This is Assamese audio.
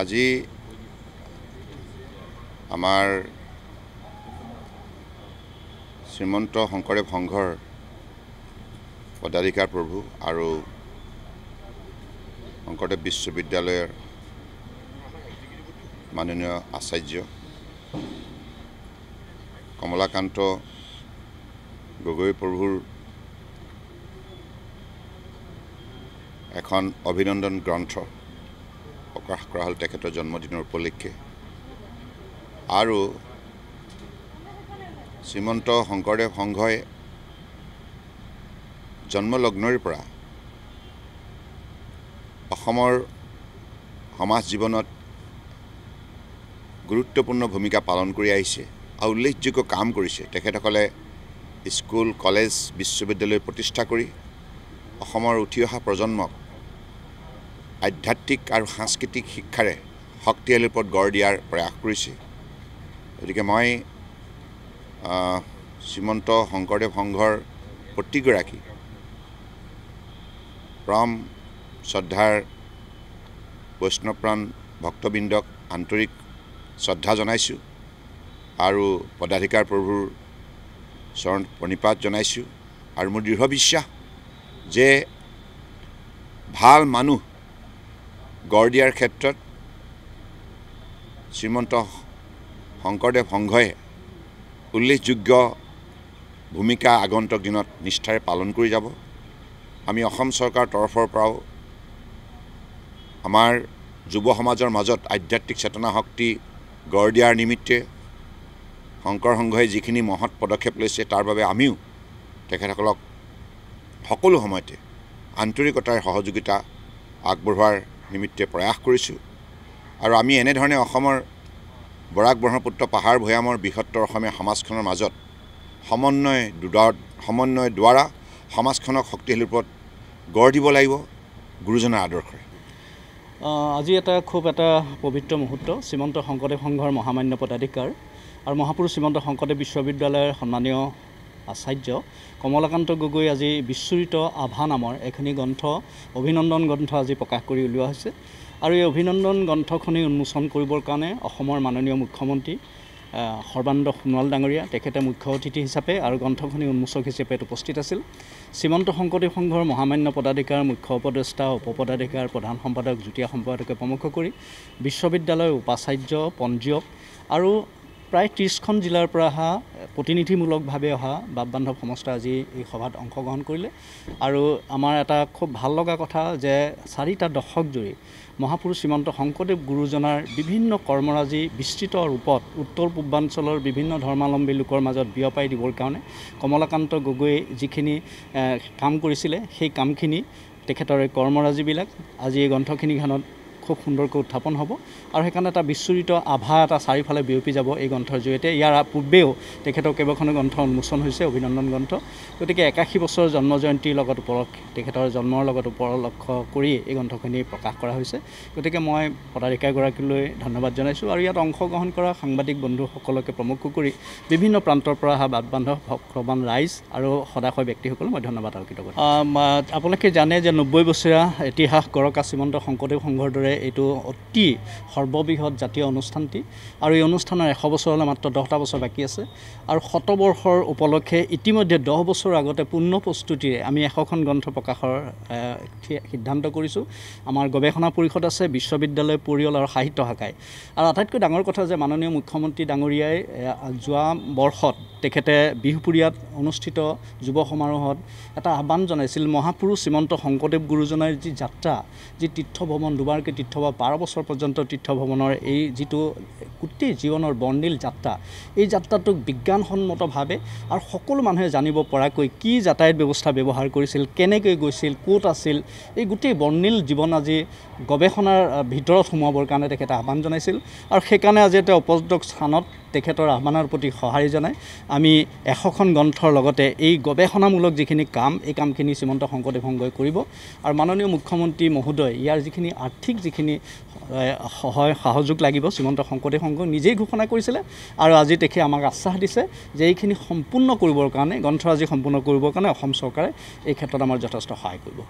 আজি আমাৰ শ্ৰীমন্ত শংকৰদেৱ সংঘৰ পদাধিকাৰ প্ৰভু আৰু শংকৰদেৱ বিশ্ববিদ্যালয়ৰ মাননীয় আচাৰ্য কমলাকান্ত গগৈ প্ৰভুৰ এখন অভিনন্দন গ্ৰন্থ প্ৰকাশ কৰা হ'ল তেখেতৰ জন্মদিনৰ উপলক্ষে। আৰু শ্ৰীমন্ত শংকৰদেৱ সংঘই জন্মলগ্নৰে পৰা অসমৰ সমাজ জীৱনত গুৰুত্বপূৰ্ণ ভূমিকা পালন কৰি আহিছে আৰু উল্লেখযোগ্য কাম কৰিছে। তেখেতসকলে স্কুল, কলেজ, বিশ্ববিদ্যালয় প্ৰতিষ্ঠা কৰি অসমৰ উঠি অহা প্ৰজন্মক আধ্যাত্মিক আৰু সাংস্কৃতিক শিক্ষাৰে শক্তিশালী ওপৰত গঢ় দিয়াৰ প্ৰয়াস কৰিছে। গতিকে মই শ্ৰীমন্ত শংকৰদেৱ সংঘৰ প্ৰতিগৰাকী পৰম শ্ৰদ্ধাৰ বৈষ্ণৱপ্ৰাণ ভক্তবৃন্দক আন্তৰিক শ্ৰদ্ধা জনাইছোঁ আৰু পদাধিকাৰ প্ৰভুৰ চৰণ প্ৰণিপাত জনাইছোঁ। আৰু মোৰ দৃঢ় বিশ্বাস যে ভাল মানুহ গঢ় দিয়াৰ ক্ষেত্ৰত শ্ৰীমন্ত শংকৰদেৱ সংঘই উল্লেখযোগ্য ভূমিকা আগন্তুক দিনত নিষ্ঠাৰে পালন কৰি যাব। আমি অসম চৰকাৰৰ তৰফৰ পৰাও আমাৰ যুৱ সমাজৰ মাজত আধ্যাত্মিক চেতনা শক্তি গঢ় দিয়াৰ নিমিত্তে শংকৰ সংঘই যিখিনি মহৎ পদক্ষেপ লৈছে তাৰ বাবে আমিও তেখেতসকলক সকলো সময়তে আন্তৰিকতাৰ সহযোগিতা আগবঢ়োৱাৰ নিমিত্তে প্ৰয়াস কৰিছোঁ। আৰু আমি এনেধৰণে অসমৰ বৰাক ব্ৰহ্মপুত্ৰ পাহাৰ ভৈয়ামৰ বৃহত্তৰ অসমীয়া সমাজখনৰ মাজত সমন্বয় দ্বাৰা সমাজখনক শক্তিশালী ওপৰত গঢ় দিব লাগিব গুৰুজনাৰ আদৰ্শৰে। আজি খুব এটা পবিত্ৰ মুহূৰ্ত। শ্ৰীমন্ত শংকৰদেৱ সংঘৰ মহামান্য পদাধিকাৰ আৰু মহাপুৰুষ শ্ৰীমন্ত শংকৰদেৱ বিশ্ববিদ্যালয়ৰ সন্মানীয় আচাৰ্য কমলাকান্ত গগৈ আজি বিশ্বৰিত আভা নামৰ এখনি গ্ৰন্থ অভিনন্দন গ্ৰন্থ আজি প্ৰকাশ কৰি উলিওৱা হৈছে। আৰু এই অভিনন্দন গ্ৰন্থখনি উন্মোচন কৰিবৰ কাৰণে অসমৰ মাননীয় মুখ্যমন্ত্ৰী সৰ্বানন্দ সোণোৱাল ডাঙৰীয়া তেখেতে মুখ্য অতিথি হিচাপে আৰু গ্ৰন্থখনি উন্মোচক হিচাপে উপস্থিত আছিল। শ্ৰীমন্ত শংকৰদেৱ সংঘৰ মহামান্য পদাধিকাৰ, মুখ্য উপদেষ্টা, উপপদাধিকাৰ, প্ৰধান সম্পাদক, যুটীয়া সম্পাদকে প্ৰমুখ কৰি বিশ্ববিদ্যালয়ৰ উপাচাৰ্য, পঞ্জীয়ক আৰু প্ৰায় 30খন জিলাৰ পৰা অহা প্ৰতিনিধিমূলকভাৱে অহা বাপ বান্ধৱ সমষ্টি আজি এই সভাত অংশগ্ৰহণ কৰিলে। আৰু আমাৰ এটা খুব ভাল লগা কথা যে 4টা দশক জুৰি মহাপুৰুষ শ্ৰীমন্ত শংকৰদেৱ গুৰুজনাৰ বিভিন্ন কৰ্মৰাজি বিস্তৃত ৰূপত উত্তৰ পূৰ্বাঞ্চলৰ বিভিন্ন ধৰ্মাৱলম্বী লোকৰ মাজত বিয়পাই দিবৰ কাৰণে কমলাকান্ত গগৈয়ে যিখিনি কাম কৰিছিলে সেই কামখিনি তেখেতৰ এই কৰ্মৰাজিবিলাক আজি এই গ্ৰন্থখিনিখনত খুব সুন্দৰকৈ উত্থাপন হ'ব। আৰু সেইকাৰণে এটা বিশ্বৰিত আভা এটা চাৰিওফালে বিয়পি যাব এই গ্ৰন্থৰ জৰিয়তে। ইয়াৰ পূৰ্বেও তেখেতৰ কেইবাখনো গ্ৰন্থ উন্মোচন হৈছে, অভিনন্দন গ্ৰন্থ। গতিকে 81 বছৰ জন্ম জয়ন্তীৰ লগত তেখেতৰ জন্মৰ লগত উপলক্ষ কৰি এই গ্ৰন্থখিনি প্ৰকাশ কৰা হৈছে। গতিকে মই পদাধিকাৰীগৰাকীলৈ ধন্যবাদ জনাইছোঁ আৰু ইয়াত অংশগ্ৰহণ কৰা সাংবাদিক বন্ধুসকলকে প্ৰমুখ কৰি বিভিন্ন প্ৰান্তৰ পৰা অহা বাপ বান্ধৱ ভক্তবান ৰাইজ আৰু সদাশয় ব্যক্তিসকলক মই ধন্যবাদ অৰ্পিত কৰিছোঁ। আপোনালোকে জানে যে 90 বছৰীয়া ইতিহাস গৰকা শ্ৰীমন্ত শংকৰদেৱ সংঘৰ দৰে এইটো অতি সৰ্ববৃহৎ জাতীয় অনুষ্ঠানটি। আৰু এই অনুষ্ঠানৰ 100 বছৰলৈ মাত্ৰ 10টা বছৰ বাকী আছে। আৰু 100 বৰ্ষৰ উপলক্ষে ইতিমধ্যে 10 বছৰ আগতে পূৰ্ণ প্ৰস্তুতিৰে আমি 100খন গ্ৰন্থ প্ৰকাশৰ সিদ্ধান্ত কৰিছোঁ। আমাৰ গৱেষণা পৰিষদ আছে, বিশ্ববিদ্যালয়, পৰিয়াল আৰু সাহিত্য শাখাই। আৰু আটাইতকৈ ডাঙৰ কথা যে মাননীয় মুখ্যমন্ত্ৰী ডাঙৰীয়াই যোৱা বৰ্ষত তেখেতে বিহুপুৰীয়াত অনুষ্ঠিত যুৱ সমাৰোহত এটা আহ্বান জনাইছিল। মহাপুৰুষ শ্ৰীমন্ত শংকৰদেৱ গুৰুজনাৰ যি যাত্ৰা, যি তীৰ্থভ্ৰমণ, দুবাৰকৈ তীৰ্থ 12 বছৰ পৰ্যন্ত তীৰ্থভ্ৰমণৰ এই যিটো গোটেই জীৱনৰ বৰ্ণিল যাত্ৰা, এই যাত্ৰাটোক বিজ্ঞানসন্মতভাৱে আৰু সকলো মানুহে জানিব পৰাকৈ কি যাতায়াত ব্যৱস্থা ব্যৱহাৰ কৰিছিল, কেনেকৈ গৈছিল, ক'ত আছিল, এই গোটেই বৰ্ণিল জীৱন আজি গৱেষণাৰ ভিতৰত সোমোৱাবৰ কাৰণে তেখেতে আহ্বান জনাইছিল। আৰু সেইকাৰণে আজি এটা উপযুক্ত স্থানত তেখেতৰ আহ্বানৰ প্ৰতি সঁহাৰি জনাই আমি 100খন গ্ৰন্থৰ লগতে এই গৱেষণামূলক যিখিনি কাম, এই কামখিনি শ্ৰীমন্ত শংকৰদেৱ সংঘই কৰিব। আৰু মাননীয় মুখ্যমন্ত্ৰী মহোদয় ইয়াৰ যিখিনি আৰ্থিক যিখিনি সহযোগ লাগিব শ্ৰীমন্ত শংকৰদেৱ সংঘক নিজেই ঘোষণা কৰিছিলে। আৰু আজি তেখেতে আমাক আশ্বাস দিছে যে এইখিনি সম্পূৰ্ণ কৰিবৰ কাৰণে, গ্ৰন্থৰাজি সম্পূৰ্ণ কৰিবৰ কাৰণে অসম চৰকাৰে এই ক্ষেত্ৰত আমাৰ যথেষ্ট সহায় কৰিব।